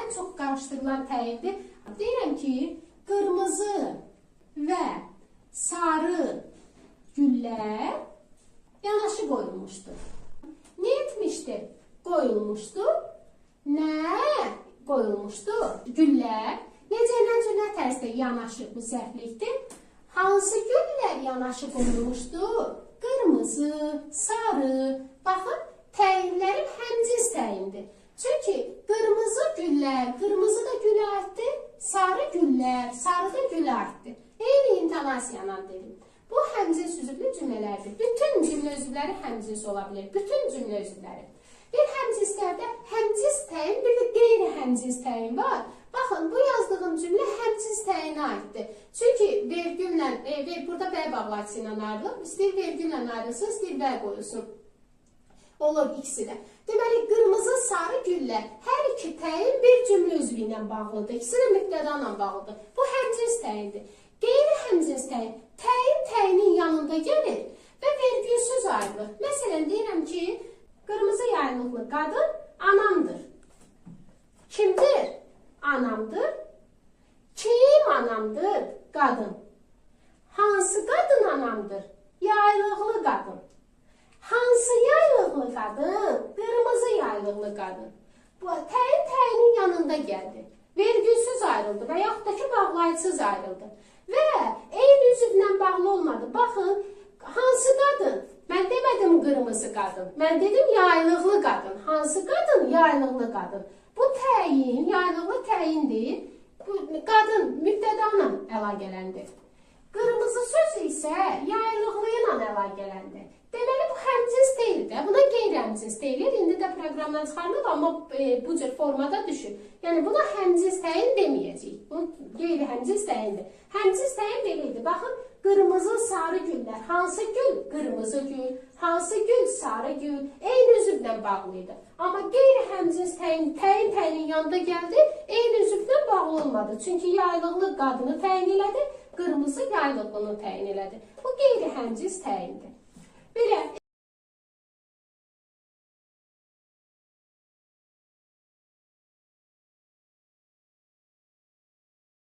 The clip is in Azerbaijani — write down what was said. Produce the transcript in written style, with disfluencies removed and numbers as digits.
ən çox qarışdırılan təyindir. Deyirəm ki, qırmızı və sarı güllər yanaşı qoyulmuşdur. Nə etmişdir? Qoyulmuşdu. Nə qoyulmuşdu? Güllər. Necə tərzdə yanaşı bu zərflikdir? Hansı güllər yanaşı qoyulmuşdu? Qırmızı, sarı. Baxın, təyinlərim həmciz təyindir. Çünki qırmızı güllər, qırmızı da gülə aiddir. Sarı güllər, sarı da gülə aiddir. Eyni intonasiyadan dedim. Bu həmciz üzvlü cümlələrdir. Bütün cümlə üzvləri həmciz ola bilər. Bütün cümlə üzvləri. Bir həmcizlərdə həmciz təyin, bir də qeyri-həmciz təyin var. Baxın, bu yazdığım cümlə həmciz təyinə aiddir. Çünki vergüllə, burada bəy bağlayıcısı ilə ayrılıb, istəyir vergüllə ayrılsın, istəyir bəy qoyulsun. Olur ikisi də. Deməli, qırmızı, sarı güllər hər iki təyin bir cümlə üzvü ilə bağlıdır. İkisi də mübtəda ilə bağlıdır. Bu həmciz təyindir. Qeyri-həmciz təyin, təyinin yanında gəlir və vergülsüz ayrılır. Məsələn, deyirəm ki, qırmızı yaylıqlı qadın anamdır. Kimdir? Anamdır. Kim anamdır? Qadın. Hansı qadın anamdır? Yaylıqlı qadın. Hansı yaylıqlı qadın? Qırmızı yaylıqlı qadın. Bu təyinin yanında gəldi. Vergülsüz ayrıldı və yaxud da ki, bağlayıcısız ayrıldı. Və eyni üzvlə bağlı olmadı. Baxın, hansı qadın? Mən demədim qırmızı qadın. Mən dedim yaylıqlı qadın. Hansı qadın? Yaylıqlı qadın. Bu təyin, yaylıqlı təyindir. Bu qadın mübtədanla əlaqələndir. Qırmızı sözü isə yaylıqlı ilə əlaqələndir. Deməli, bu həmciz deyil də. Buna qeyri-həmciz deyilir. İndi də proqramdan çıxarılıb, amma bu cür formada düşür. Yəni, buna həmciz təyin deməyəcəyik. Bu qeyri-həmciz təyindir. Həmciz təyin beləydi. Baxın, qırmızı, sarı güllər. Hansı gül? Qırmızı gül. Hansı gül? Sarı gül. Eyni üzvlə bağlıydı. Amma qeyri-həmciz təyinin yanında gəldi, eyni üzvlə bağlı olmadı. Çünki yaylıqlı qadını təyin elədi, qırmızı yaylıqlını təyin elədi. Bu qeyri-həmciz təyindir. Belə,